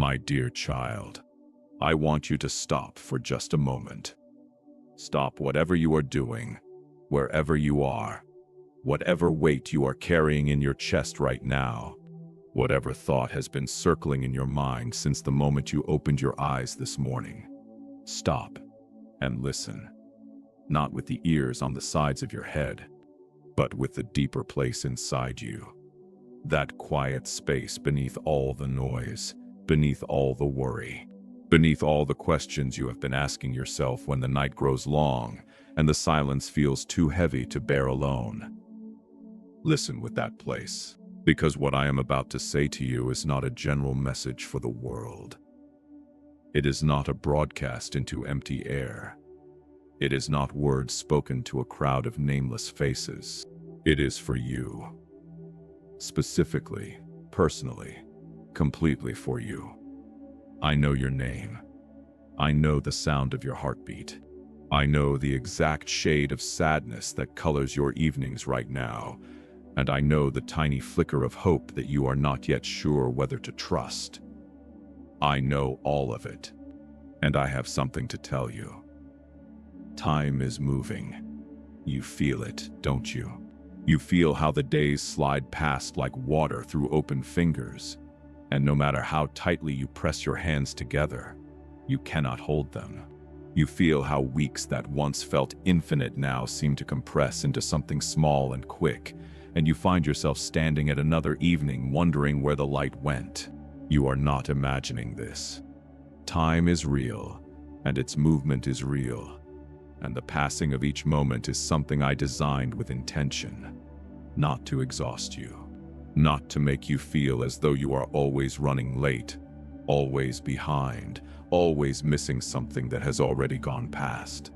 My dear child, I want you to stop for just a moment. Stop whatever you are doing, wherever you are, whatever weight you are carrying in your chest right now, whatever thought has been circling in your mind since the moment you opened your eyes this morning. Stop and listen, not with the ears on the sides of your head, but with the deeper place inside you. That quiet space beneath all the noise, beneath all the worry, beneath all the questions you have been asking yourself when the night grows long and the silence feels too heavy to bear alone. Listen with that place, because what I am about to say to you is not a general message for the world. It is not a broadcast into empty air. It is not words spoken to a crowd of nameless faces. It is for you. Specifically, personally, completely for you. I know your name. I know the sound of your heartbeat. I know the exact shade of sadness that colors your evenings right now, and I know the tiny flicker of hope that you are not yet sure whether to trust. I know all of it, and I have something to tell you. Time is moving. You feel it, don't you? You feel how the days slide past like water through open fingers, and no matter how tightly you press your hands together, you cannot hold them. You feel how weeks that once felt infinite now seem to compress into something small and quick, and you find yourself standing at another evening wondering where the light went. You are not imagining this. Time is real, and its movement is real, and the passing of each moment is something I designed with intention, not to exhaust you, not to make you feel as though you are always running late, always behind, always missing something that has already gone past.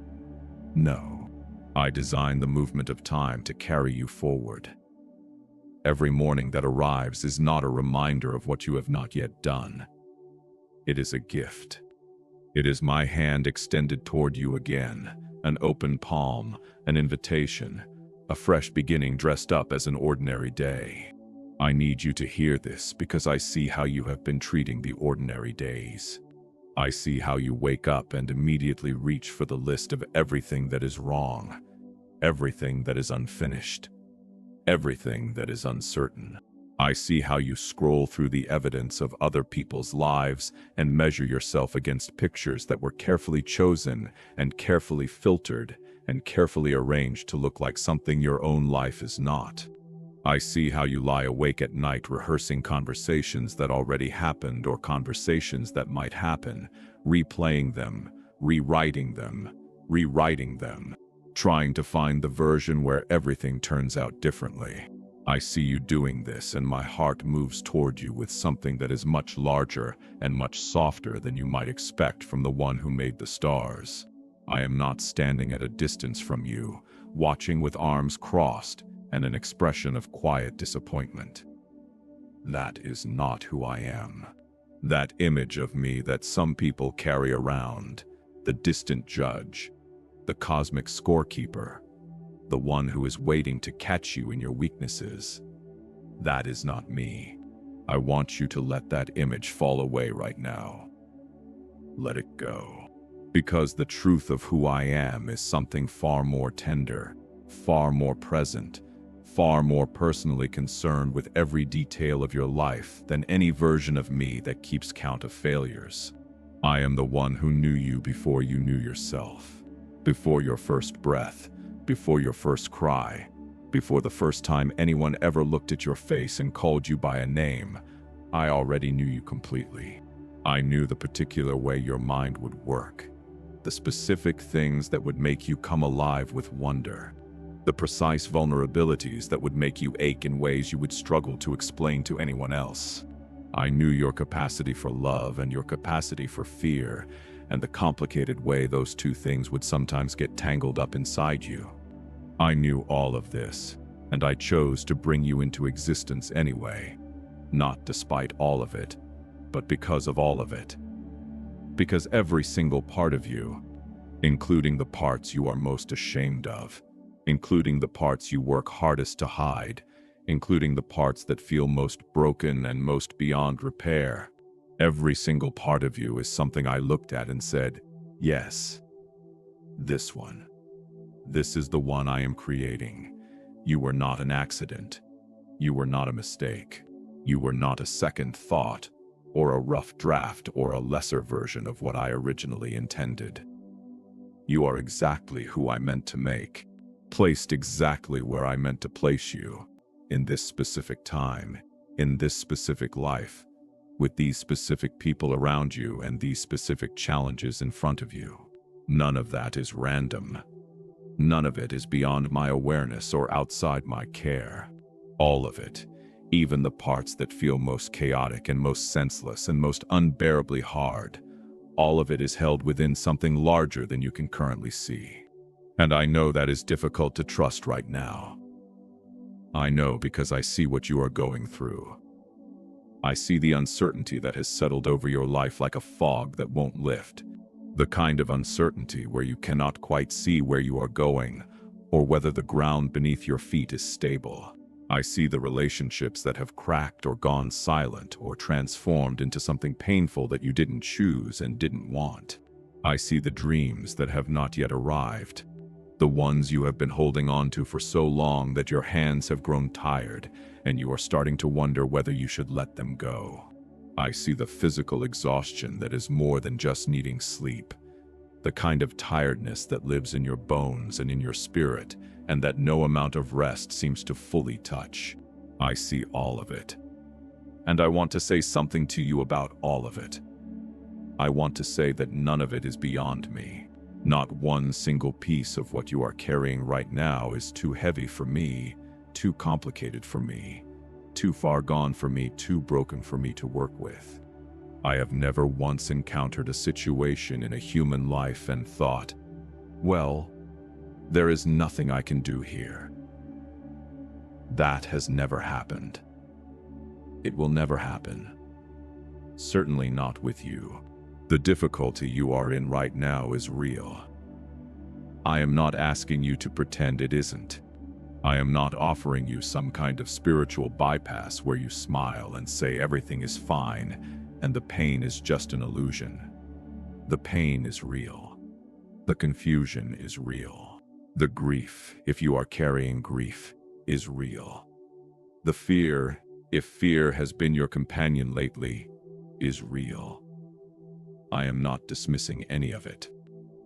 No, I designed the movement of time to carry you forward. Every morning that arrives is not a reminder of what you have not yet done. It is a gift. It is my hand extended toward you again, an open palm, an invitation, a fresh beginning dressed up as an ordinary day. I need you to hear this because I see how you have been treating the ordinary days. I see how you wake up and immediately reach for the list of everything that is wrong, everything that is unfinished, everything that is uncertain. I see how you scroll through the evidence of other people's lives and measure yourself against pictures that were carefully chosen and carefully filtered and carefully arranged to look like something your own life is not. I see how you lie awake at night rehearsing conversations that already happened or conversations that might happen, replaying them, rewriting them, trying to find the version where everything turns out differently. I see you doing this, and my heart moves toward you with something that is much larger and much softer than you might expect from the one who made the stars. I am not standing at a distance from you, watching with arms crossed and an expression of quiet disappointment. That is not who I am. That image of me that some people carry around, the distant judge, the cosmic scorekeeper, the one who is waiting to catch you in your weaknesses. That is not me. I want you to let that image fall away right now. Let it go. Because the truth of who I am is something far more tender, far more present, far more personally concerned with every detail of your life than any version of me that keeps count of failures. I am the one who knew you before you knew yourself, before your first breath, before your first cry, before the first time anyone ever looked at your face and called you by a name. I already knew you completely. I knew the particular way your mind would work, the specific things that would make you come alive with wonder, the precise vulnerabilities that would make you ache in ways you would struggle to explain to anyone else. I knew your capacity for love and your capacity for fear, and the complicated way those two things would sometimes get tangled up inside you. I knew all of this, and I chose to bring you into existence anyway, not despite all of it, but because of all of it. Because every single part of you, including the parts you are most ashamed of, including the parts you work hardest to hide, including the parts that feel most broken and most beyond repair, Every single part of you is something I looked at and said, yes, this one. This is the one I am creating. You were not an accident. You were not a mistake. You were not a second thought, or a rough draft, or a lesser version of what I originally intended. You are exactly who I meant to make, placed exactly where I meant to place you, in this specific time, in this specific life, with these specific people around you and these specific challenges in front of you. None of that is random. None of it is beyond my awareness or outside my care. All of it, even the parts that feel most chaotic and most senseless and most unbearably hard, all of it is held within something larger than you can currently see. And I know that is difficult to trust right now. I know because I see what you are going through. I see the uncertainty that has settled over your life like a fog that won't lift. The kind of uncertainty where you cannot quite see where you are going or whether the ground beneath your feet is stable. I see the relationships that have cracked or gone silent or transformed into something painful that you didn't choose and didn't want. I see the dreams that have not yet arrived, the ones you have been holding on to for so long that your hands have grown tired and you are starting to wonder whether you should let them go. I see the physical exhaustion that is more than just needing sleep, the kind of tiredness that lives in your bones and in your spirit, and that no amount of rest seems to fully touch. I see all of it. And I want to say something to you about all of it. I want to say that none of it is beyond me. Not one single piece of what you are carrying right now is too heavy for me, too complicated for me, too far gone for me, too broken for me to work with. I have never once encountered a situation in a human life and thought, well, there is nothing I can do here. That has never happened. It will never happen. Certainly not with you. The difficulty you are in right now is real. I am not asking you to pretend it isn't. I am not offering you some kind of spiritual bypass where you smile and say everything is fine and the pain is just an illusion. The pain is real. The confusion is real. The grief, if you are carrying grief, is real. The fear, if fear has been your companion lately, is real. I am not dismissing any of it,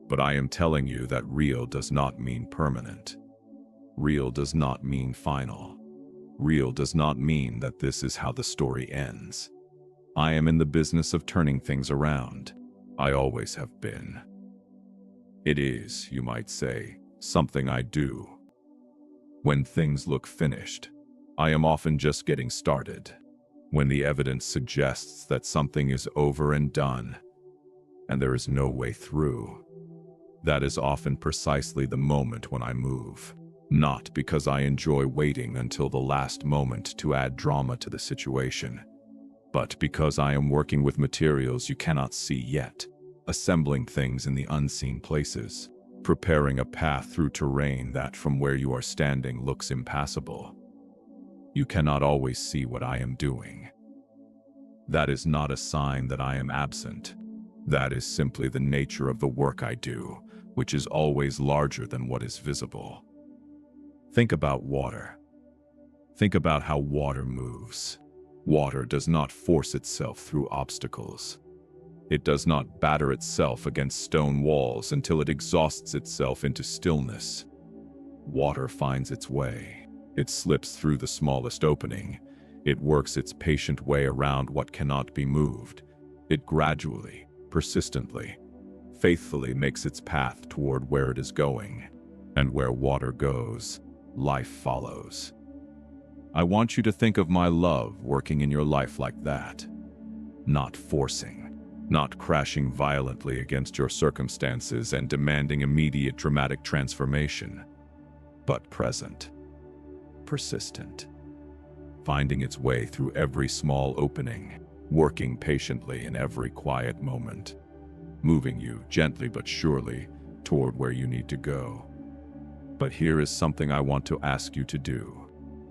but I am telling you that real does not mean permanent. Real does not mean final. Real does not mean that this is how the story ends. I am in the business of turning things around. I always have been. It is, you might say, something I do. When things look finished, I am often just getting started. When the evidence suggests that something is over and done, and there is no way through, that is often precisely the moment when I move. Not because I enjoy waiting until the last moment to add drama to the situation, but because I am working with materials you cannot see yet, assembling things in the unseen places, preparing a path through terrain that from where you are standing looks impassable. You cannot always see what I am doing. That is not a sign that I am absent. That is simply the nature of the work I do, which is always larger than what is visible. Think about water. Think about how water moves. Water does not force itself through obstacles. It does not batter itself against stone walls until it exhausts itself into stillness. Water finds its way. It slips through the smallest opening. It works its patient way around what cannot be moved. It gradually, persistently, faithfully makes its path toward where it is going. And where water goes, life follows. I want you to think of my love working in your life like that. Not forcing, not crashing violently against your circumstances and demanding immediate dramatic transformation, but present, persistent, finding its way through every small opening, working patiently in every quiet moment, moving you gently but surely toward where you need to go. But here is something I want to ask you to do.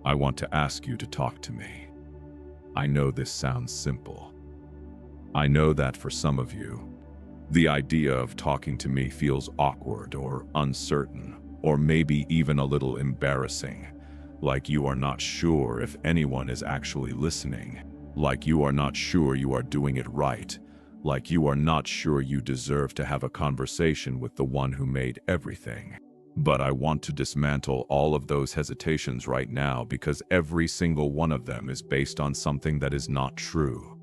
I want to ask you to talk to me. I know this sounds simple. I know that for some of you, the idea of talking to me feels awkward or uncertain, or maybe even a little embarrassing, like you are not sure if anyone is actually listening, like you are not sure you are doing it right, like you are not sure you deserve to have a conversation with the one who made everything. But I want to dismantle all of those hesitations right now because every single one of them is based on something that is not true.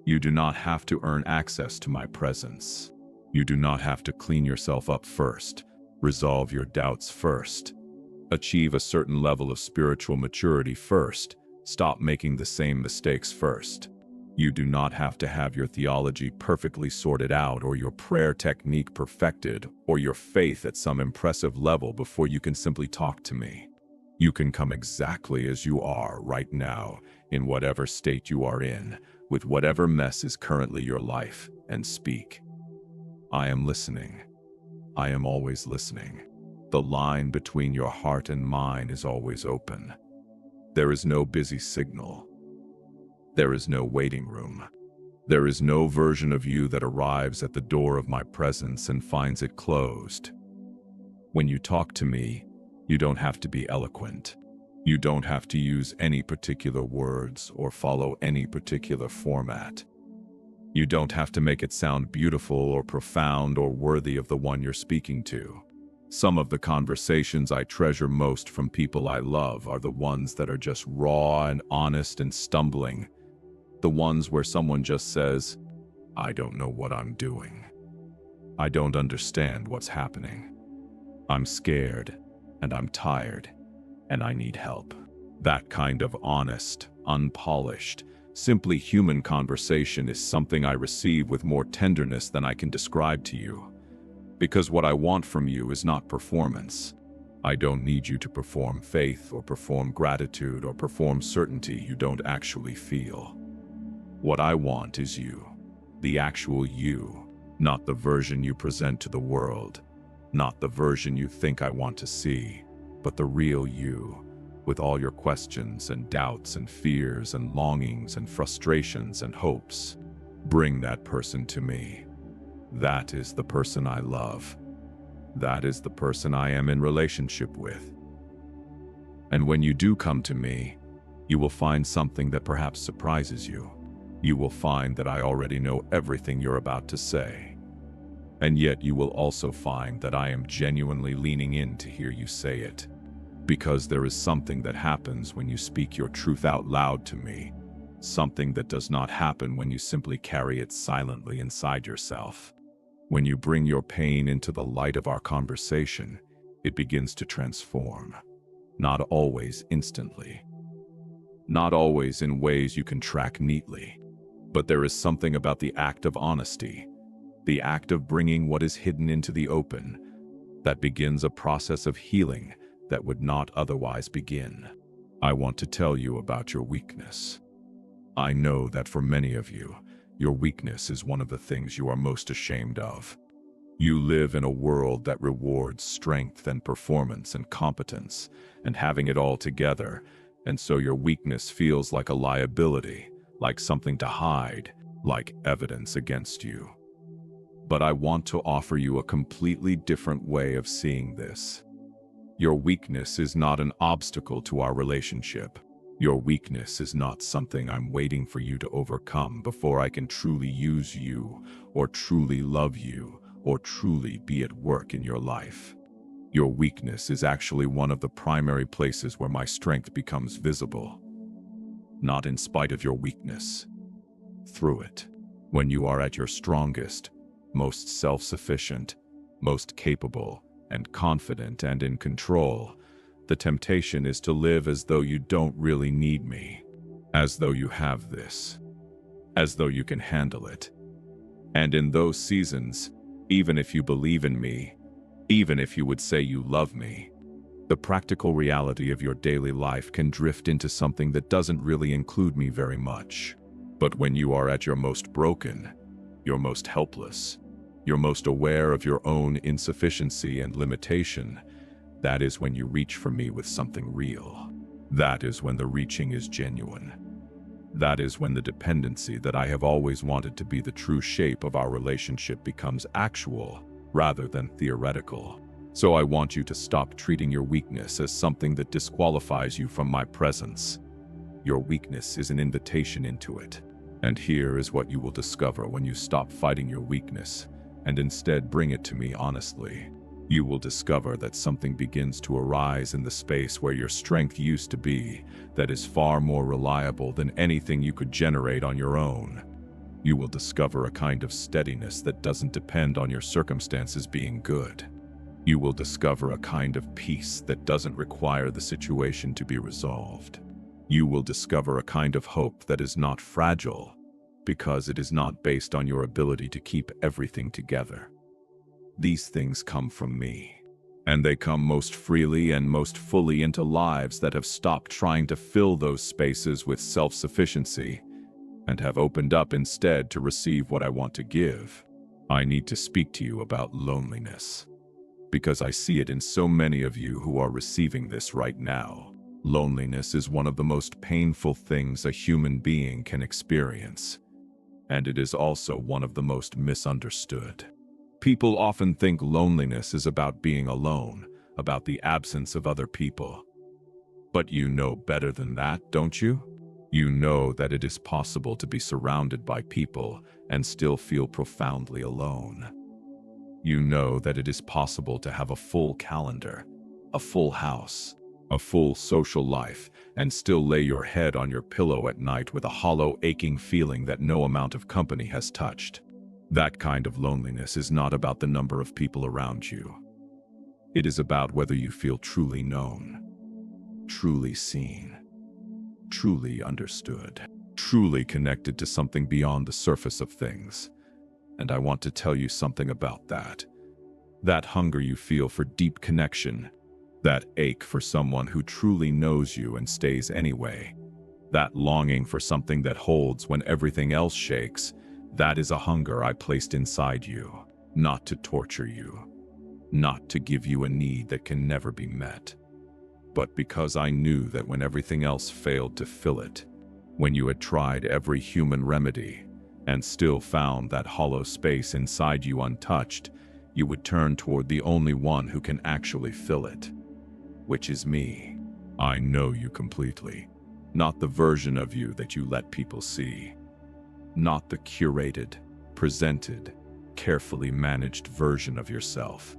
You do not have to earn access to my presence. You do not have to clean yourself up first, resolve your doubts first, achieve a certain level of spiritual maturity first, stop making the same mistakes first. You do not have to have your theology perfectly sorted out or your prayer technique perfected or your faith at some impressive level before you can simply talk to me. You can come exactly as you are right now, in whatever state you are in, with whatever mess is currently your life, and speak. I am listening. I am always listening. The line between your heart and mine is always open. There is no busy signal. There is no waiting room. There is no version of you that arrives at the door of my presence and finds it closed. When you talk to me, you don't have to be eloquent. You don't have to use any particular words or follow any particular format. You don't have to make it sound beautiful or profound or worthy of the one you're speaking to. Some of the conversations I treasure most from people I love are the ones that are just raw and honest and stumbling. The ones where someone just says, I don't know what I'm doing. I don't understand what's happening. I'm scared, and I'm tired, and I need help. That kind of honest, unpolished, simply human conversation is something I receive with more tenderness than I can describe to you. Because what I want from you is not performance. I don't need you to perform faith or perform gratitude or perform certainty you don't actually feel. What I want is you, the actual you, not the version you present to the world, not the version you think I want to see, but the real you, with all your questions and doubts and fears and longings and frustrations and hopes. Bring that person to me. That is the person I love. That is the person I am in relationship with. And when you do come to me, you will find something that perhaps surprises you. You will find that I already know everything you're about to say. And yet you will also find that I am genuinely leaning in to hear you say it. Because there is something that happens when you speak your truth out loud to me. Something that does not happen when you simply carry it silently inside yourself. When you bring your pain into the light of our conversation, it begins to transform. Not always instantly. Not always in ways you can track neatly. But there is something about the act of honesty, the act of bringing what is hidden into the open, that begins a process of healing that would not otherwise begin. I want to tell you about your weakness. I know that for many of you, your weakness is one of the things you are most ashamed of. You live in a world that rewards strength and performance and competence and having it all together, and so your weakness feels like a liability, like something to hide, like evidence against you. But I want to offer you a completely different way of seeing this. Your weakness is not an obstacle to our relationship. Your weakness is not something I'm waiting for you to overcome before I can truly use you, or truly love you, or truly be at work in your life. Your weakness is actually one of the primary places where my strength becomes visible. Not in spite of your weakness. Through it. When you are at your strongest, most self-sufficient, most capable, and confident and in control, the temptation is to live as though you don't really need me, as though you have this, as though you can handle it. And in those seasons, even if you believe in me, even if you would say you love me, the practical reality of your daily life can drift into something that doesn't really include me very much. But when you are at your most broken, your most helpless, you're most aware of your own insufficiency and limitation, that is when you reach for me with something real. That is when the reaching is genuine. That is when the dependency that I have always wanted to be the true shape of our relationship becomes actual rather than theoretical. So I want you to stop treating your weakness as something that disqualifies you from my presence. Your weakness is an invitation into it. And here is what you will discover when you stop fighting your weakness and instead bring it to me honestly. You will discover that something begins to arise in the space where your strength used to be that is far more reliable than anything you could generate on your own. You will discover a kind of steadiness that doesn't depend on your circumstances being good. You will discover a kind of peace that doesn't require the situation to be resolved. You will discover a kind of hope that is not fragile because it is not based on your ability to keep everything together. These things come from me, and they come most freely and most fully into lives that have stopped trying to fill those spaces with self-sufficiency and have opened up instead to receive what I want to give. I need to speak to you about loneliness, because I see it in so many of you who are receiving this right now. Loneliness is one of the most painful things a human being can experience, and it is also one of the most misunderstood. People often think loneliness is about being alone, about the absence of other people. But you know better than that, don't you? You know that it is possible to be surrounded by people and still feel profoundly alone. You know that it is possible to have a full calendar, a full house, a full social life, and still lay your head on your pillow at night with a hollow, aching feeling that no amount of company has touched. That kind of loneliness is not about the number of people around you. It is about whether you feel truly known, truly seen, truly understood, truly connected to something beyond the surface of things. And I want to tell you something about that. That hunger you feel for deep connection, that ache for someone who truly knows you and stays anyway, that longing for something that holds when everything else shakes, that is a hunger I placed inside you, not to torture you, not to give you a need that can never be met, but because I knew that when everything else failed to fill it, when you had tried every human remedy and still found that hollow space inside you untouched, you would turn toward the only one who can actually fill it, which is me. I know you completely, not the version of you that you let people see. Not the curated, presented, carefully managed version of yourself.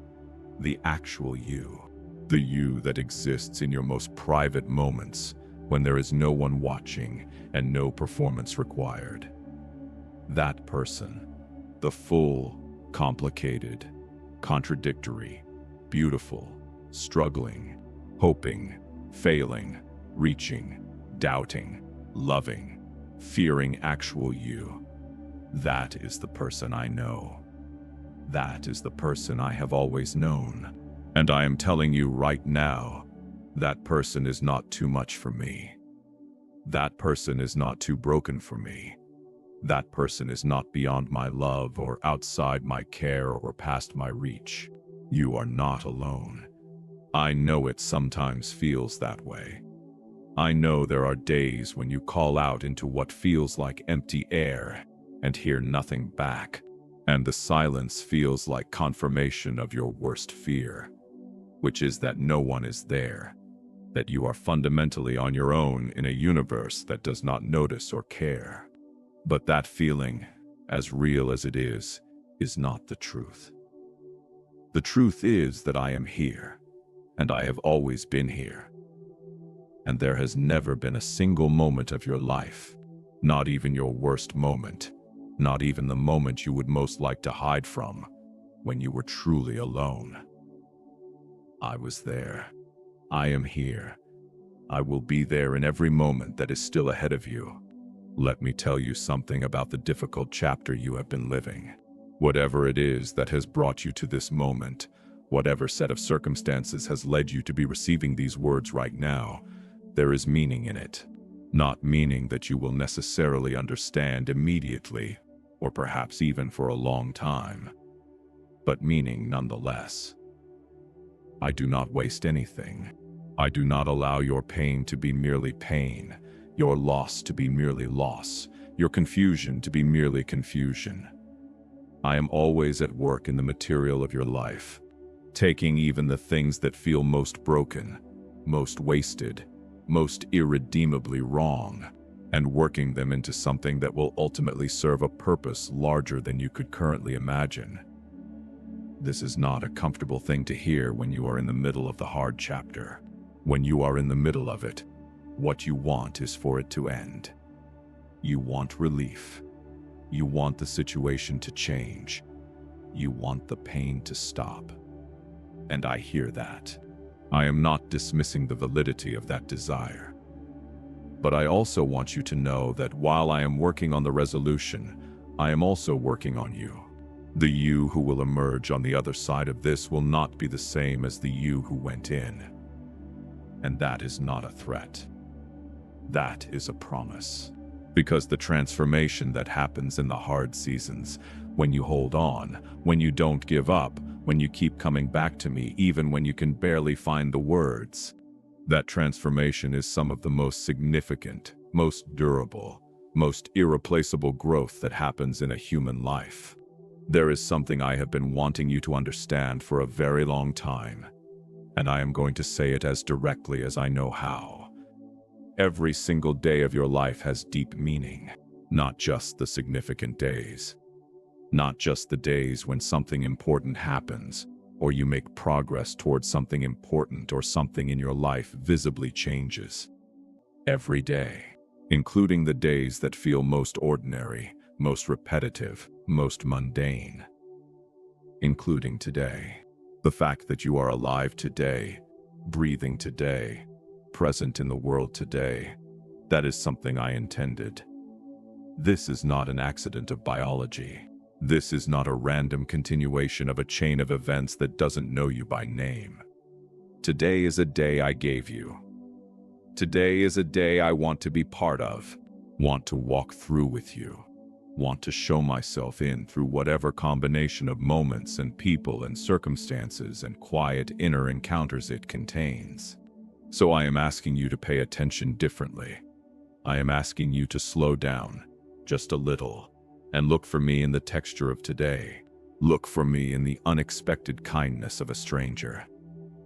The actual you. The you that exists in your most private moments when there is no one watching and no performance required. That person. The full, complicated, contradictory, beautiful, struggling, hoping, failing, reaching, doubting, loving, fearing actual you. That is the person I know. That is the person I have always known. And I am telling you right now, that person is not too much for me. That person is not too broken for me. That person is not beyond my love or outside my care or past my reach. You are not alone. I know it sometimes feels that way. I know there are days when you call out into what feels like empty air and hear nothing back, and the silence feels like confirmation of your worst fear, which is that no one is there, that you are fundamentally on your own in a universe that does not notice or care. But that feeling, as real as it is not the truth. The truth is that I am here, and I have always been here. And there has never been a single moment of your life, not even your worst moment, not even the moment you would most like to hide from, when you were truly alone. I was there. I am here. I will be there in every moment that is still ahead of you. Let me tell you something about the difficult chapter you have been living. Whatever it is that has brought you to this moment, whatever set of circumstances has led you to be receiving these words right now, there is meaning in it. Not meaning that you will necessarily understand immediately, or perhaps even for a long time, but meaning nonetheless. I do not waste anything. I do not allow your pain to be merely pain. your loss to be merely loss, your confusion to be merely confusion. I am always at work in the material of your life, taking even the things that feel most broken, most wasted, most irredeemably wrong, and working them into something that will ultimately serve a purpose larger than you could currently imagine. This is not a comfortable thing to hear when you are in the middle of the hard chapter. When you are in the middle of it, what you want is for it to end. You want relief. You want the situation to change. You want the pain to stop. And I hear that. I am not dismissing the validity of that desire. But I also want you to know that while I am working on the resolution, I am also working on you. The you who will emerge on the other side of this will not be the same as the you who went in. And that is not a threat. That is a promise. Because the transformation that happens in the hard seasons, when you hold on, when you don't give up, when you keep coming back to me even when you can barely find the words, that transformation is some of the most significant, most durable, most irreplaceable growth that happens in a human life. There is something I have been wanting you to understand for a very long time, and I am going to say it as directly as I know how. Every single day of your life has deep meaning, not just the significant days. Not just the days when something important happens, or you make progress towards something important or something in your life visibly changes. Every day, including the days that feel most ordinary, most repetitive, most mundane. Including today. The fact that you are alive today, breathing today, present in the world today, that is something I intended. This is not an accident of biology. This is not a random continuation of a chain of events that doesn't know you by name. Today is a day I gave you. Today is a day I want to be part of, want to walk through with you, want to show myself in through whatever combination of moments and people and circumstances and quiet inner encounters it contains. So I am asking you to pay attention differently. I am asking you to slow down, just a little, and look for me in the texture of today. Look for me in the unexpected kindness of a stranger.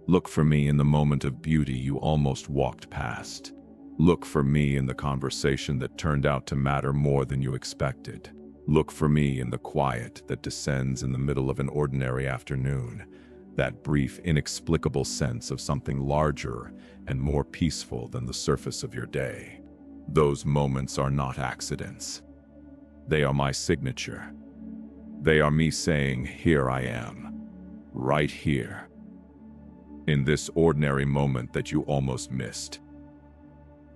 Look for me in the moment of beauty you almost walked past. Look for me in the conversation that turned out to matter more than you expected. Look for me in the quiet that descends in the middle of an ordinary afternoon, that brief, inexplicable sense of something larger and more peaceful than the surface of your day. Those moments are not accidents. They are my signature. They are me saying, here I am, right here, in this ordinary moment that you almost missed.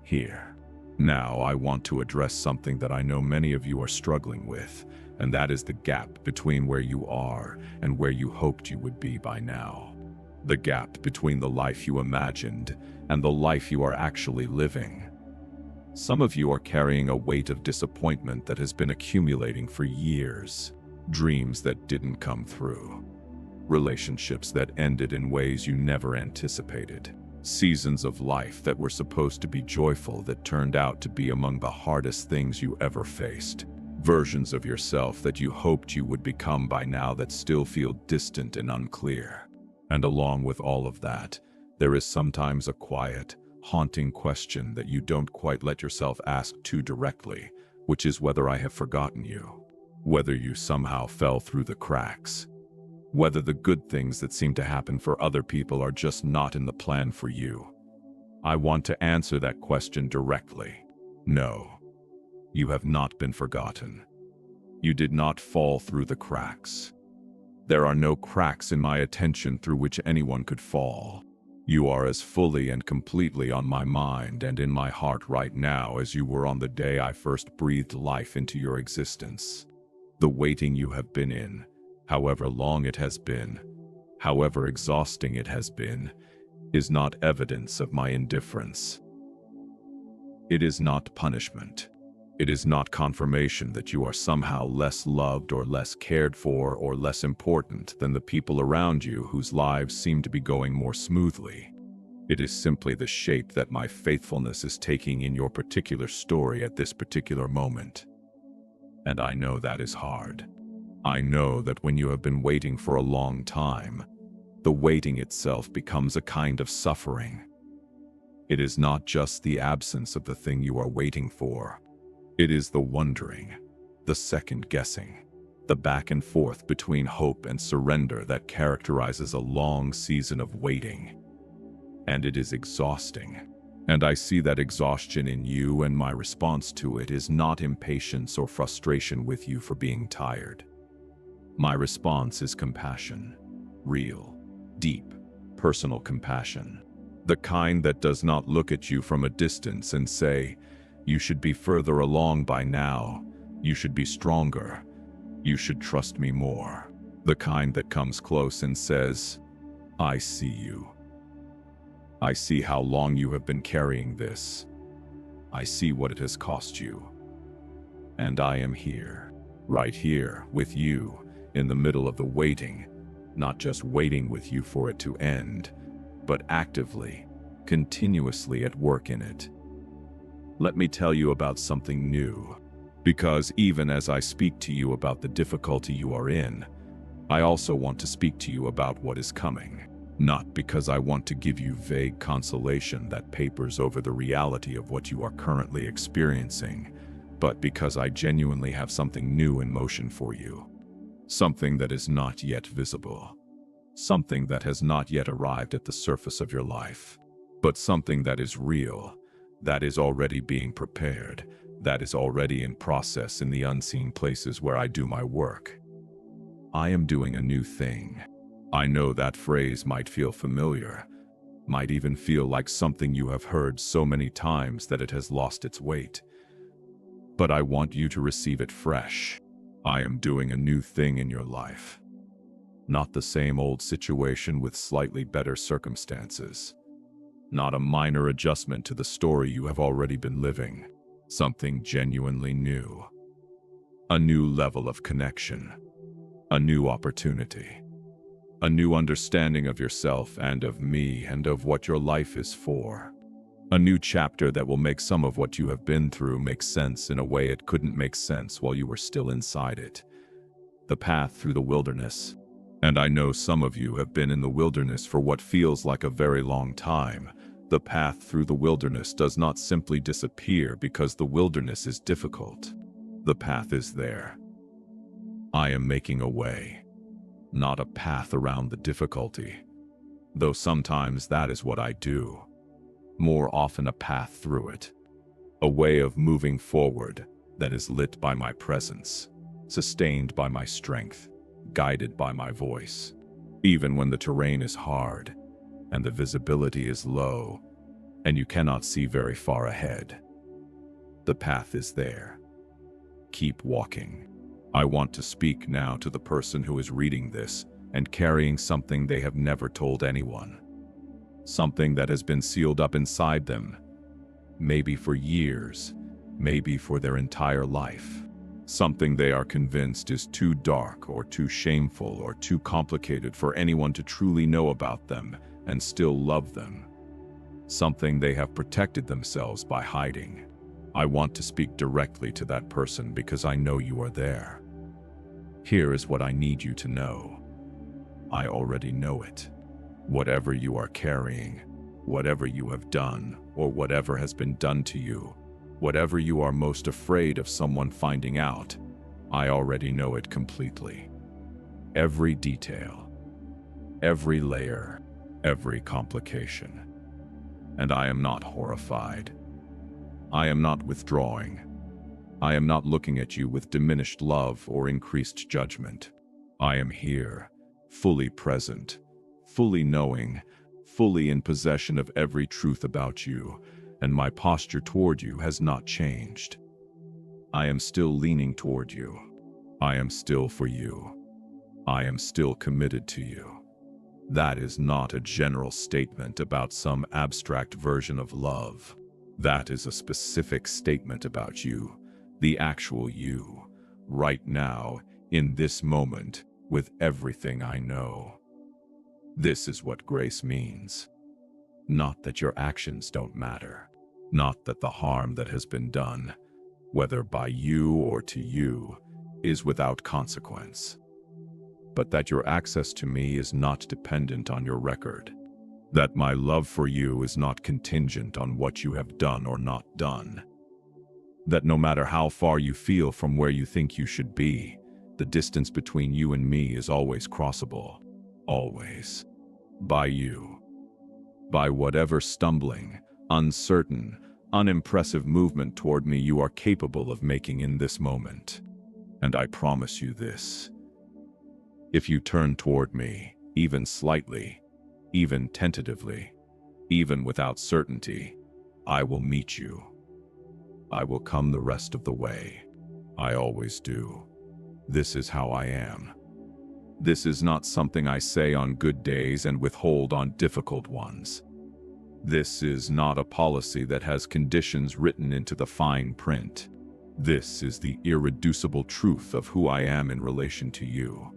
Here. Now I want to address something that I know many of you are struggling with, and that is the gap between where you are and where you hoped you would be by now. The gap between the life you imagined and the life you are actually living. Some of you are carrying a weight of disappointment that has been accumulating for years. Dreams that didn't come through. Relationships that ended in ways you never anticipated. Seasons of life that were supposed to be joyful that turned out to be among the hardest things you ever faced. Versions of yourself that you hoped you would become by now that still feel distant and unclear. And along with all of that, there is sometimes a quiet, haunting question that you don't quite let yourself ask too directly, which is whether I have forgotten you. Whether you somehow fell through the cracks. Whether the good things that seem to happen for other people are just not in the plan for you. I want to answer that question directly. No. You have not been forgotten. You did not fall through the cracks. There are no cracks in my attention through which anyone could fall. You are as fully and completely on my mind and in my heart right now as you were on the day I first breathed life into your existence. The waiting you have been in, however long it has been, however exhausting it has been, is not evidence of my indifference. It is not punishment. It is not confirmation that you are somehow less loved or less cared for or less important than the people around you whose lives seem to be going more smoothly. It is simply the shape that my faithfulness is taking in your particular story at this particular moment. And I know that is hard. I know that when you have been waiting for a long time, the waiting itself becomes a kind of suffering. It is not just the absence of the thing you are waiting for. It is the wondering, the second guessing, the back and forth between hope and surrender that characterizes a long season of waiting. And it is exhausting. And I see that exhaustion in you, and my response to it is not impatience or frustration with you for being tired. My response is compassion, real, deep, personal compassion. The kind that does not look at you from a distance and say, "You should be further along by now. You should be stronger. You should trust me more." The kind that comes close and says, "I see you. I see how long you have been carrying this. I see what it has cost you. And I am here, right here, with you, in the middle of the waiting, not just waiting with you for it to end, but actively, continuously at work in it." Let me tell you about something new, because even as I speak to you about the difficulty you are in, I also want to speak to you about what is coming. Not because I want to give you vague consolation that papers over the reality of what you are currently experiencing, but because I genuinely have something new in motion for you. Something that is not yet visible. Something that has not yet arrived at the surface of your life. But something that is real, that is already being prepared, that is already in process in the unseen places where I do my work. I am doing a new thing. I know that phrase might feel familiar, might even feel like something you have heard so many times that it has lost its weight. But I want you to receive it fresh. I am doing a new thing in your life. Not the same old situation with slightly better circumstances. Not a minor adjustment to the story you have already been living. Something genuinely new. A new level of connection. A new opportunity. A new understanding of yourself and of me and of what your life is for. A new chapter that will make some of what you have been through make sense in a way it couldn't make sense while you were still inside it. The path through the wilderness. And I know some of you have been in the wilderness for what feels like a very long time. The path through the wilderness does not simply disappear because the wilderness is difficult. The path is there. I am making a way. Not a path around the difficulty, though sometimes that is what I do. More often a path through it. A way of moving forward that is lit by my presence, sustained by my strength, guided by my voice. Even when the terrain is hard, and the visibility is low, and you cannot see very far ahead. The path is there. Keep walking. I want to speak now to the person who is reading this and carrying something they have never told anyone. Something that has been sealed up inside them, maybe for years, maybe for their entire life. Something they are convinced is too dark or too shameful or too complicated for anyone to truly know about them and still love them. Something they have protected themselves by hiding. I want to speak directly to that person because I know you are there. Here is what I need you to know. I already know it. Whatever you are carrying, whatever you have done, or whatever has been done to you, whatever you are most afraid of someone finding out, I already know it completely. Every detail, every layer, every complication. And I am not horrified. I am not withdrawing. I am not looking at you with diminished love or increased judgment. I am here, fully present, fully knowing, fully in possession of every truth about you, and my posture toward you has not changed. I am still leaning toward you. I am still for you. I am still committed to you. That is not a general statement about some abstract version of love. That is a specific statement about you, the actual you, right now, in this moment, with everything I know. This is what grace means. Not that your actions don't matter. Not that the harm that has been done, whether by you or to you, is without consequence. But that your access to me is not dependent on your record. That my love for you is not contingent on what you have done or not done. That no matter how far you feel from where you think you should be, the distance between you and me is always crossable. Always. By you. By whatever stumbling, uncertain, unimpressive movement toward me you are capable of making in this moment. And I promise you this. If you turn toward me, even slightly, even tentatively, even without certainty, I will meet you. I will come the rest of the way. I always do. This is how I am. This is not something I say on good days and withhold on difficult ones. This is not a policy that has conditions written into the fine print. This is the irreducible truth of who I am in relation to you.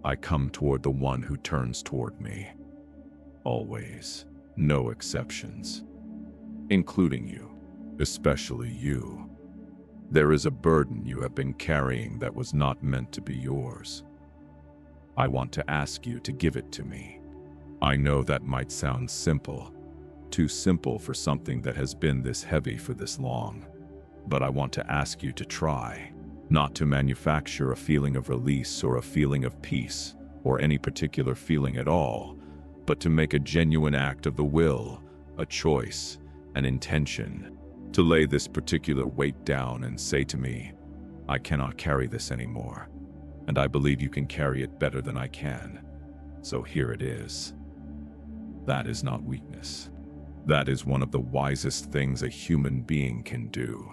I come toward the one who turns toward me. Always. No exceptions. Including you. Especially you. There is a burden you have been carrying that was not meant to be yours. I want to ask you to give it to me. I know that might sound simple, too simple for something that has been this heavy for this long. But I want to ask you to try, not to manufacture a feeling of release or a feeling of peace, or any particular feeling at all, but to make a genuine act of the will, a choice, an intention, to lay this particular weight down and say to me, I cannot carry this anymore, and I believe you can carry it better than I can. So here it is. That is not weakness. That is one of the wisest things a human being can do.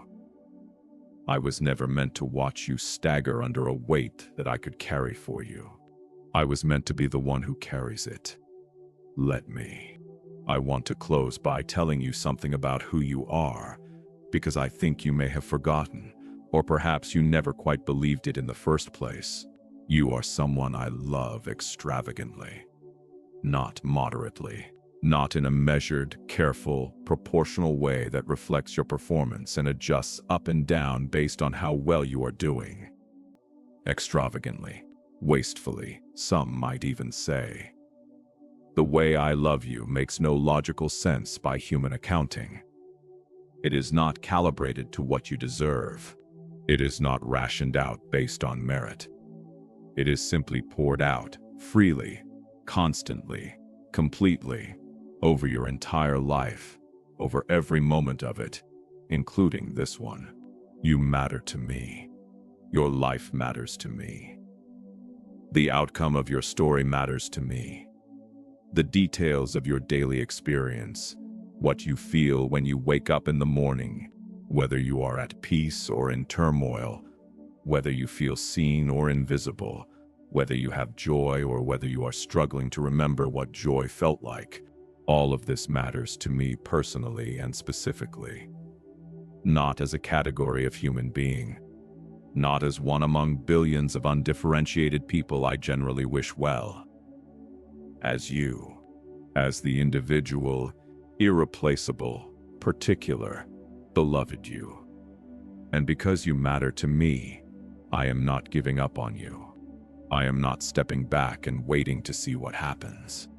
I was never meant to watch you stagger under a weight that I could carry for you. I was meant to be the one who carries it. Let me. I want to close by telling you something about who you are, because I think you may have forgotten, or perhaps you never quite believed it in the first place. You are someone I love extravagantly, not moderately, not in a measured, careful, proportional way that reflects your performance and adjusts up and down based on how well you are doing. Extravagantly, wastefully, some might even say. The way I love you makes no logical sense by human accounting. It is not calibrated to what you deserve. It is not rationed out based on merit. It is simply poured out, freely, constantly, completely, over your entire life, over every moment of it, including this one. You matter to me. Your life matters to me. The outcome of your story matters to me. The details of your daily experience, what you feel when you wake up in the morning, whether you are at peace or in turmoil, whether you feel seen or invisible, whether you have joy or whether you are struggling to remember what joy felt like, all of this matters to me personally and specifically. Not as a category of human being, not as one among billions of undifferentiated people I generally wish well. As you, as the individual, irreplaceable, particular, beloved you. And because you matter to me, I am not giving up on you. I am not stepping back and waiting to see what happens.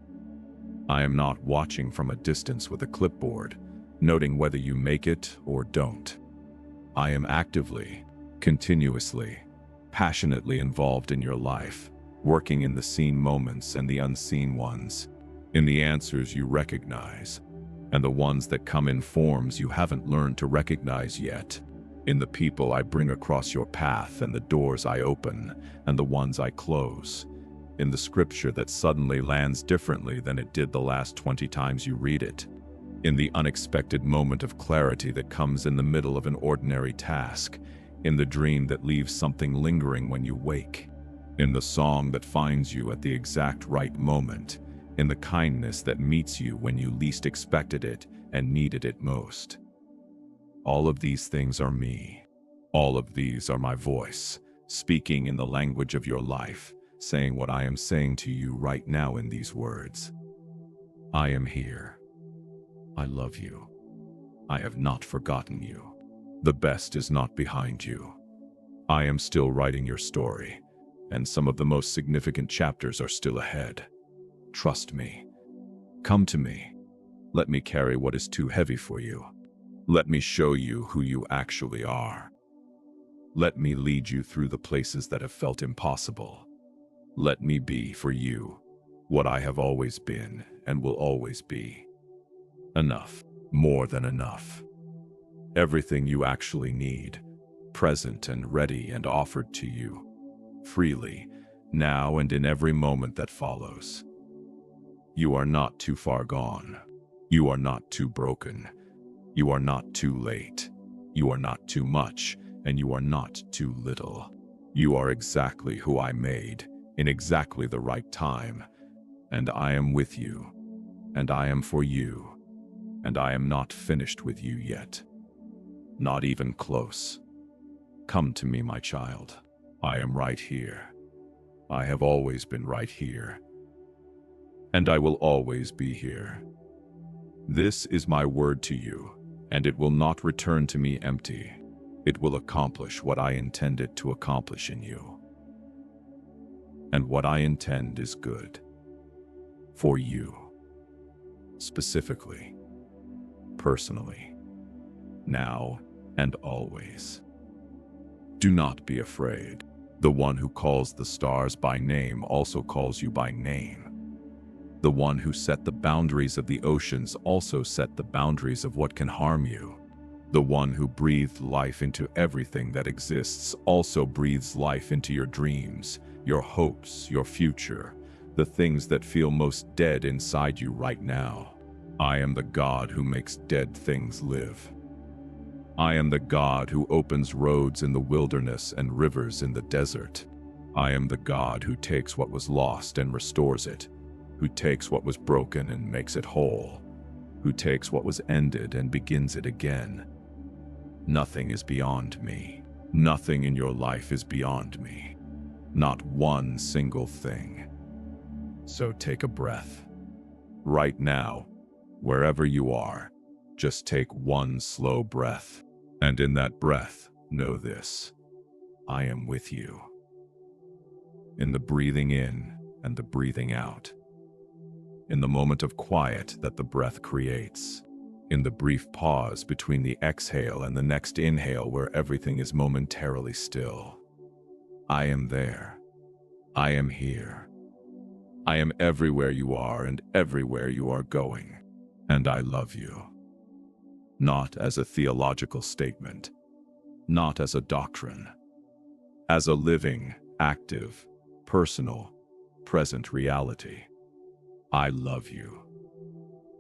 I am not watching from a distance with a clipboard, noting whether you make it or don't. I am actively, continuously, passionately involved in your life, working in the seen moments and the unseen ones, in the answers you recognize, and the ones that come in forms you haven't learned to recognize yet, in the people I bring across your path and the doors I open and the ones I close, in the scripture that suddenly lands differently than it did the last 20 times you read it, in the unexpected moment of clarity that comes in the middle of an ordinary task, in the dream that leaves something lingering when you wake, in the song that finds you at the exact right moment, in the kindness that meets you when you least expected it and needed it most. All of these things are me. All of these are my voice, speaking in the language of your life, saying what I am saying to you right now in these words. I am here. I love you. I have not forgotten you. The best is not behind you. I am still writing your story, and some of the most significant chapters are still ahead. Trust me. Come to me. Let me carry what is too heavy for you. Let me show you who you actually are. Let me lead you through the places that have felt impossible. Let me be for you what I have always been and will always be. Enough, more than enough. Everything you actually need, present and ready and offered to you, freely, now and in every moment that follows. You are not too far gone. You are not too broken. You are not too late. You are not too much, and you are not too little. You are exactly who I made, in exactly the right time, and I am with you, and I am for you, and I am not finished with you yet. Not even close. Come to me, my child. I am right here. I have always been right here, and I will always be here. This is my word to you, and it will not return to me empty. It will accomplish what I intend it to accomplish in you. And what I intend is good. For you. Specifically. Personally. Now and always. Do not be afraid. The one who calls the stars by name also calls you by name. The one who set the boundaries of the oceans also set the boundaries of what can harm you. The one who breathed life into everything that exists also breathes life into your dreams, your hopes, your future, the things that feel most dead inside you right now. I am the God who makes dead things live. I am the God who opens roads in the wilderness and rivers in the desert. I am the God who takes what was lost and restores it, who takes what was broken and makes it whole, who takes what was ended and begins it again. Nothing is beyond me. Nothing in your life is beyond me. Not one single thing. So take a breath. Right now, wherever you are, just take one slow breath. And in that breath, know this: I am with you. In the breathing in and the breathing out. In the moment of quiet that the breath creates. In the brief pause between the exhale and the next inhale where everything is momentarily still. I am there. I am here. I am everywhere you are and everywhere you are going. And I love you. Not as a theological statement. Not as a doctrine. As a living, active, personal, present reality. I love you.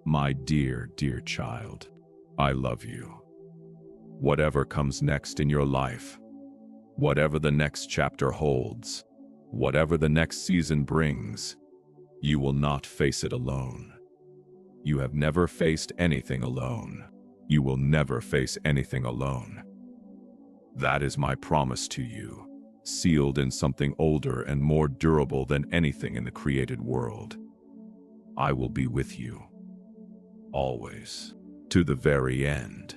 My dear, dear child, I love you. Whatever comes next in your life, whatever the next chapter holds, whatever the next season brings, you will not face it alone. You have never faced anything alone. You will never face anything alone. That is my promise to you, sealed in something older and more durable than anything in the created world. I will be with you. Always, to the very end,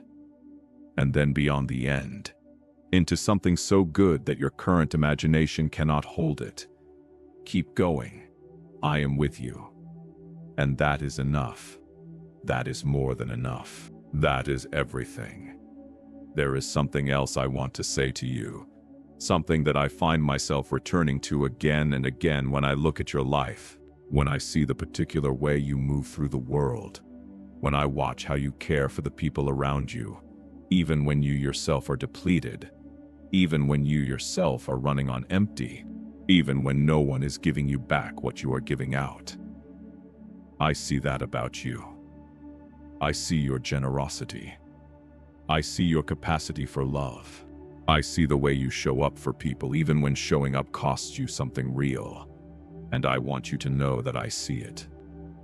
and then beyond the end, into something so good that your current imagination cannot hold it. Keep going. I am with you. And that is enough. That is more than enough. That is everything. There is something else I want to say to you, something that I find myself returning to again and again when I look at your life, when I see the particular way you move through the world. When I watch how you care for the people around you, even when you yourself are depleted, even when you yourself are running on empty, even when no one is giving you back what you are giving out. I see that about you. I see your generosity. I see your capacity for love. I see the way you show up for people even when showing up costs you something real. And I want you to know that I see it.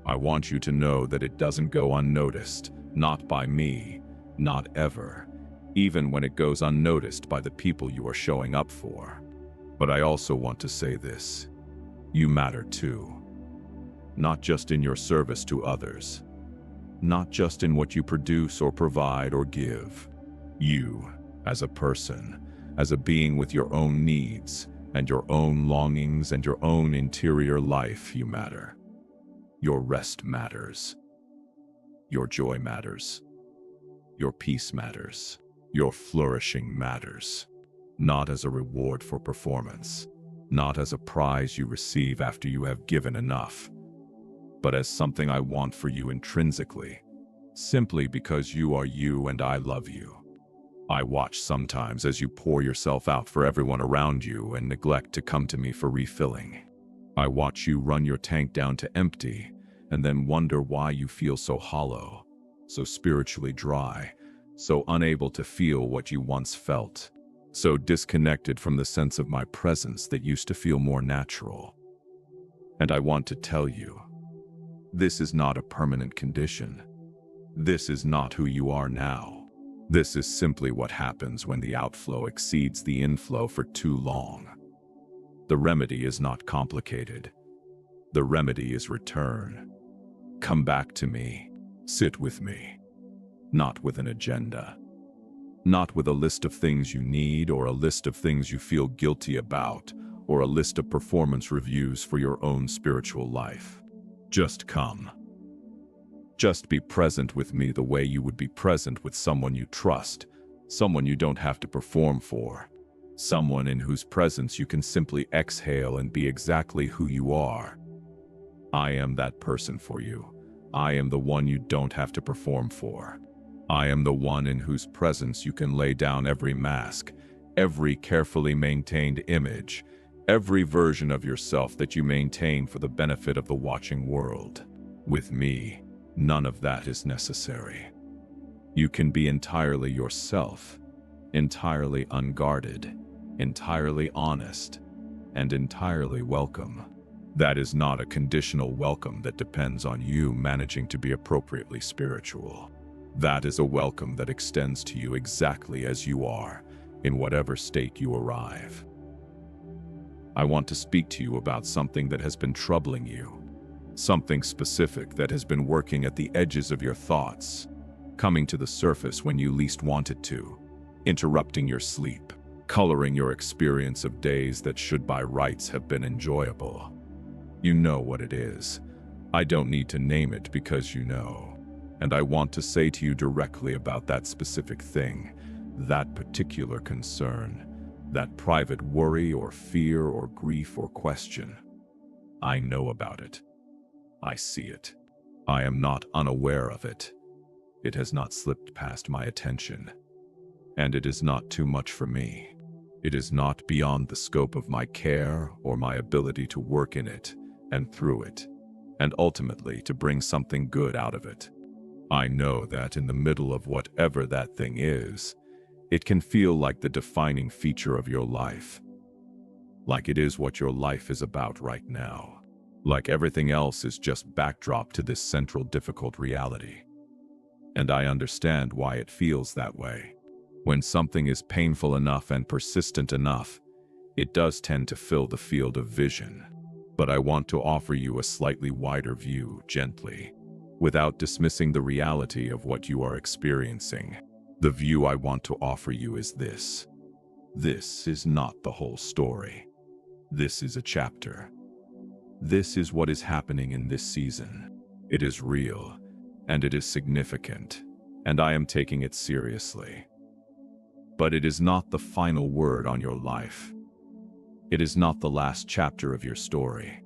I want you to know that it doesn't go unnoticed, not by me, not ever, even when it goes unnoticed by the people you are showing up for. But I also want to say this: you matter too. Not just in your service to others, not just in what you produce or provide or give. You, as a person, as a being with your own needs and your own longings and your own interior life, you matter. Your rest matters. Your joy matters. Your peace matters. Your flourishing matters. Not as a reward for performance, not as a prize you receive after you have given enough, but as something I want for you intrinsically, simply because you are you and I love you. I watch sometimes as you pour yourself out for everyone around you and neglect to come to me for refilling. I watch you run your tank down to empty and then wonder why you feel so hollow, so spiritually dry, so unable to feel what you once felt, so disconnected from the sense of my presence that used to feel more natural. And I want to tell you, this is not a permanent condition. This is not who you are now. This is simply what happens when the outflow exceeds the inflow for too long. The remedy is not complicated. The remedy is return. Come back to me. Sit with me. Not with an agenda. Not with a list of things you need or a list of things you feel guilty about or a list of performance reviews for your own spiritual life. Just come. Just be present with me the way you would be present with someone you trust, someone you don't have to perform for, someone in whose presence you can simply exhale and be exactly who you are. I am that person for you. I am the one you don't have to perform for. I am the one in whose presence you can lay down every mask, every carefully maintained image, every version of yourself that you maintain for the benefit of the watching world. With me, none of that is necessary. You can be entirely yourself, entirely unguarded, entirely honest, and entirely welcome. That is not a conditional welcome that depends on you managing to be appropriately spiritual. That is a welcome that extends to you exactly as you are, in whatever state you arrive. I want to speak to you about something that has been troubling you. Something specific that has been working at the edges of your thoughts, coming to the surface when you least want it to, interrupting your sleep, coloring your experience of days that should by rights have been enjoyable. You know what it is. I don't need to name it because you know. And I want to say to you directly about that specific thing, that particular concern, that private worry or fear or grief or question. I know about it. I see it. I am not unaware of it. It has not slipped past my attention. And it is not too much for me. It is not beyond the scope of my care or my ability to work in it and through it, and ultimately to bring something good out of it. I know that in the middle of whatever that thing is, it can feel like the defining feature of your life. Like it is what your life is about right now. Like everything else is just backdrop to this central difficult reality. And I understand why it feels that way. When something is painful enough and persistent enough, it does tend to fill the field of vision. But I want to offer you a slightly wider view, gently, without dismissing the reality of what you are experiencing. The view I want to offer you is this. This is not the whole story. This is a chapter. This is what is happening in this season. It is real, and it is significant, and I am taking it seriously. But it is not the final word on your life. It is not the last chapter of your story.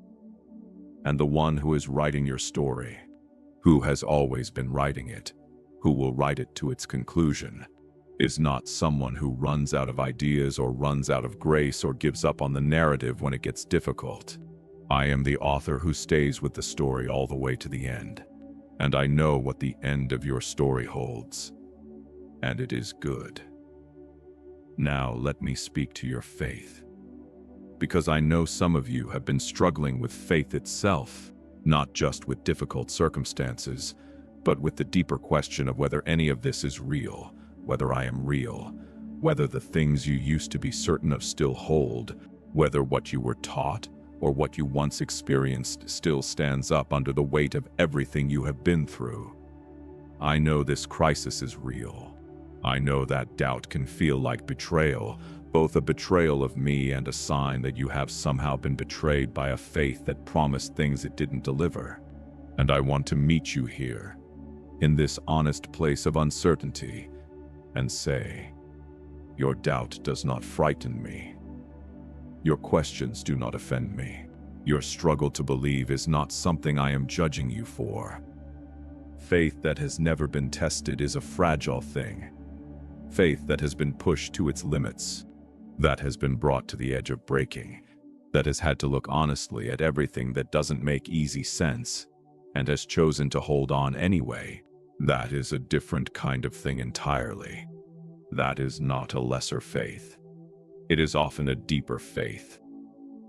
And the one who is writing your story, who has always been writing it, who will write it to its conclusion, is not someone who runs out of ideas or runs out of grace or gives up on the narrative when it gets difficult. I am the author who stays with the story all the way to the end. And I know what the end of your story holds. And it is good. Now let me speak to your faith. Because I know some of you have been struggling with faith itself, not just with difficult circumstances, but with the deeper question of whether any of this is real, whether I am real, whether the things you used to be certain of still hold, whether what you were taught or what you once experienced still stands up under the weight of everything you have been through. I know this crisis is real. I know that doubt can feel like betrayal, both a betrayal of me and a sign that you have somehow been betrayed by a faith that promised things it didn't deliver. And I want to meet you here, in this honest place of uncertainty, and say, your doubt does not frighten me. Your questions do not offend me. Your struggle to believe is not something I am judging you for. Faith that has never been tested is a fragile thing. Faith that has been pushed to its limits, that has been brought to the edge of breaking, that has had to look honestly at everything that doesn't make easy sense, and has chosen to hold on anyway, that is a different kind of thing entirely. That is not a lesser faith. It is often a deeper faith.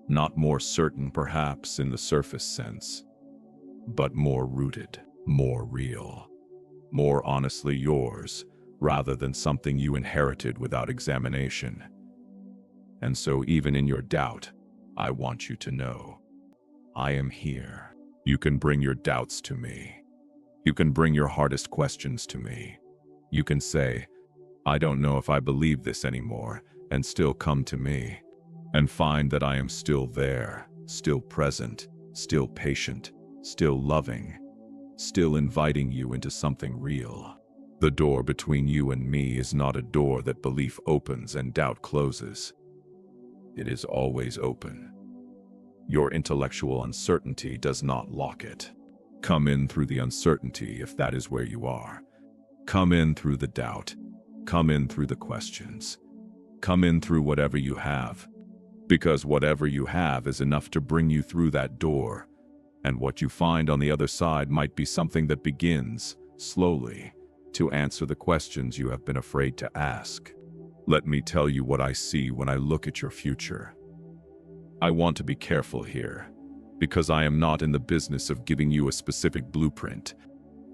Not more certain, perhaps, in the surface sense, but more rooted, more real, more honestly yours, rather than something you inherited without examination. And so even in your doubt, I want you to know, I am here. You can bring your doubts to me. You can bring your hardest questions to me. You can say, I don't know if I believe this anymore, and still come to me, and find that I am still there, still present, still patient, still loving, still inviting you into something real. The door between you and me is not a door that belief opens and doubt closes. It is always open. Your intellectual uncertainty does not lock it. Come in through the uncertainty if that is where you are. Come in through the doubt. Come in through the questions. Come in through whatever you have, because whatever you have is enough to bring you through that door, and what you find on the other side might be something that begins, slowly, to answer the questions you have been afraid to ask. Let me tell you what I see when I look at your future. I want to be careful here, because I am not in the business of giving you a specific blueprint,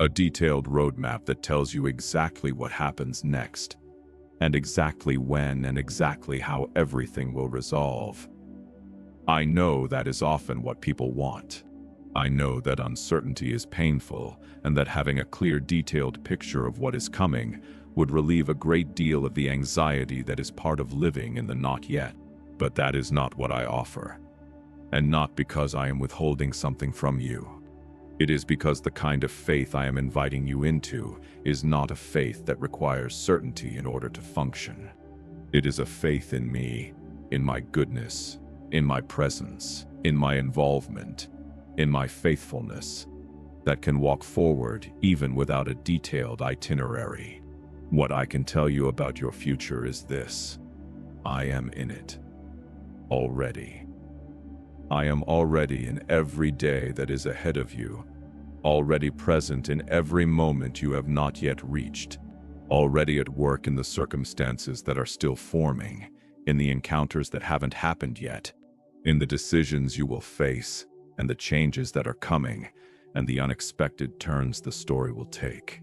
a detailed roadmap that tells you exactly what happens next, and exactly when and exactly how everything will resolve. I know that is often what people want. I know that uncertainty is painful, and that having a clear, detailed picture of what is coming would relieve a great deal of the anxiety that is part of living in the not yet. But that is not what I offer, and not because I am withholding something from you. It is because the kind of faith I am inviting you into is not a faith that requires certainty in order to function. It is a faith in me, in my goodness, in my presence, in my involvement, in my faithfulness, that can walk forward even without a detailed itinerary. What I can tell you about your future is this: I am in it. Already. I am already in every day that is ahead of you, already present in every moment you have not yet reached, already at work in the circumstances that are still forming, in the encounters that haven't happened yet, in the decisions you will face, and the changes that are coming, and the unexpected turns the story will take.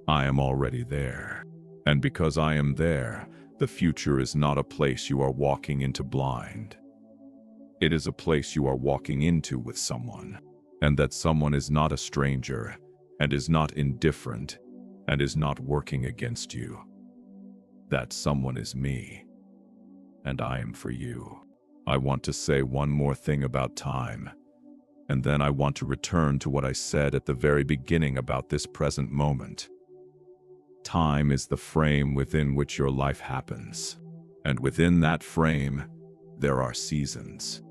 I am already there, and because I am there, the future is not a place you are walking into blind. It is a place you are walking into with someone, and that someone is not a stranger, and is not indifferent, and is not working against you. That someone is me, and I am for you. I want to say one more thing about time, and then I want to return to what I said at the very beginning about this present moment. Time is the frame within which your life happens, and within that frame, there are seasons.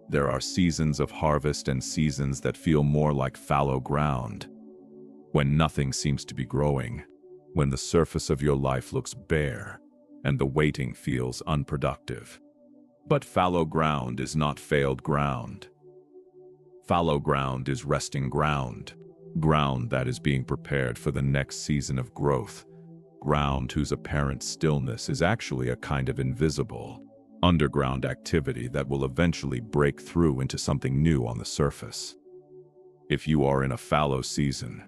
There are seasons of harvest and seasons that feel more like fallow ground, when nothing seems to be growing, when the surface of your life looks bare, and the waiting feels unproductive. But fallow ground is not failed ground. Fallow ground is resting ground, ground that is being prepared for the next season of growth, ground whose apparent stillness is actually a kind of invisible, underground activity that will eventually break through into something new on the surface. If you are in a fallow season,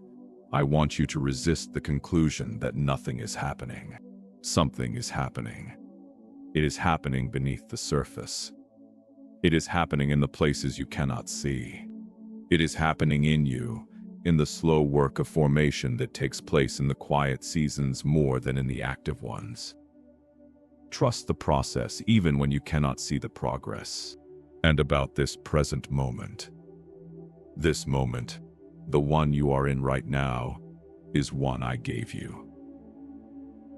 I want you to resist the conclusion that nothing is happening. Something is happening. It is happening beneath the surface. It is happening in the places you cannot see. It is happening in you, in the slow work of formation that takes place in the quiet seasons more than in the active ones. Trust the process even when you cannot see the progress. And about this present moment. This moment, the one you are in right now, is one I gave you.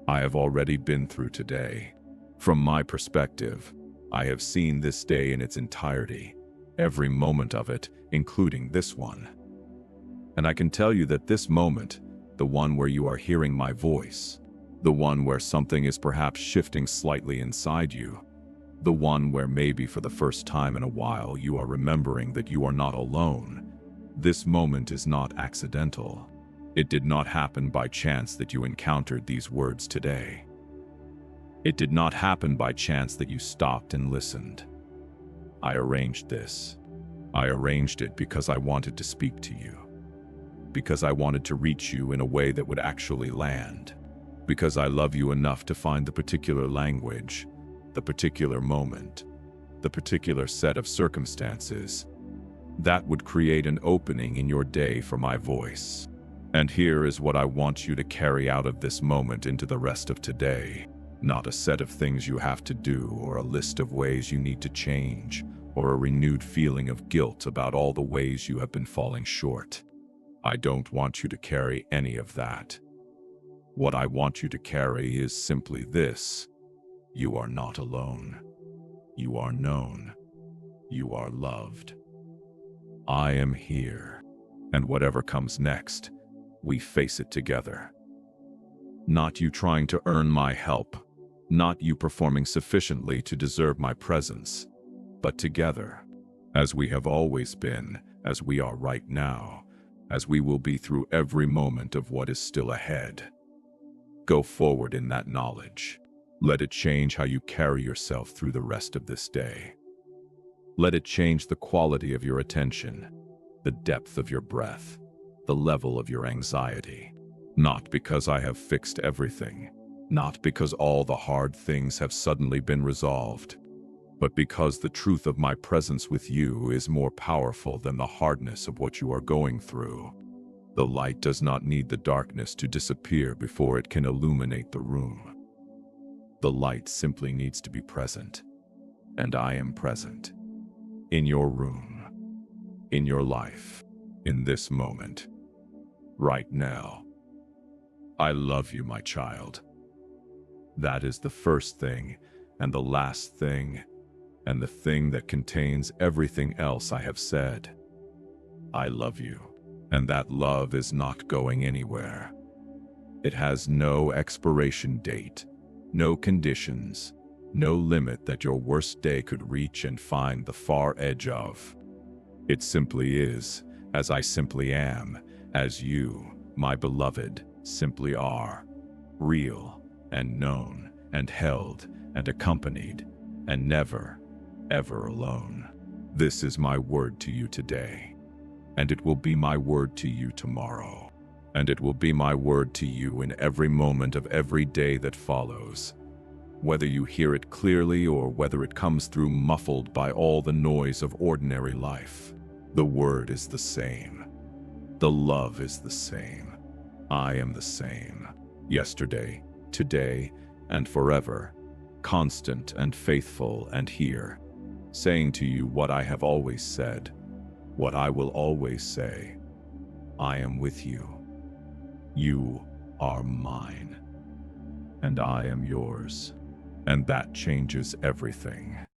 I have already been through today. From my perspective, I have seen this day in its entirety, every moment of it, including this one. And I can tell you that this moment, the one where you are hearing my voice, the one where something is perhaps shifting slightly inside you, the one where maybe for the first time in a while you are remembering that you are not alone, this moment is not accidental. It did not happen by chance that you encountered these words today. It did not happen by chance that you stopped and listened. I arranged this. I arranged it because I wanted to speak to you. Because I wanted to reach you in a way that would actually land. Because I love you enough to find the particular language, the particular moment, the particular set of circumstances that would create an opening in your day for my voice. And here is what I want you to carry out of this moment into the rest of today. Not a set of things you have to do, or a list of ways you need to change, or a renewed feeling of guilt about all the ways you have been falling short. I don't want you to carry any of that. What I want you to carry is simply this: you are not alone. You are known. You are loved. I am here, and whatever comes next, we face it together. Not you trying to earn my help, not you performing sufficiently to deserve my presence, but together, as we have always been, as we are right now, as we will be through every moment of what is still ahead. Go forward in that knowledge. Let it change how you carry yourself through the rest of this day. Let it change the quality of your attention, the depth of your breath, the level of your anxiety. Not because I have fixed everything, not because all the hard things have suddenly been resolved, but because the truth of my presence with you is more powerful than the hardness of what you are going through. The light does not need the darkness to disappear before it can illuminate the room. The light simply needs to be present, and I am present. In your room, in your life, in this moment, right now. I love you, my child. That is the first thing, and the last thing, and the thing that contains everything else I have said. I love you, and that love is not going anywhere. It has no expiration date, no conditions, no limit that your worst day could reach and find the far edge of. It simply is, as I simply am, as you, my beloved, simply are, real and known and held and accompanied and never, ever alone. This is my word to you today, and it will be my word to you tomorrow, and it will be my word to you in every moment of every day that follows. Whether you hear it clearly or whether it comes through muffled by all the noise of ordinary life, the word is the same. The love is the same. I am the same. Yesterday, today, and forever, constant and faithful and here, saying to you what I have always said, what I will always say. I am with you. You are mine, and I am yours. And that changes everything.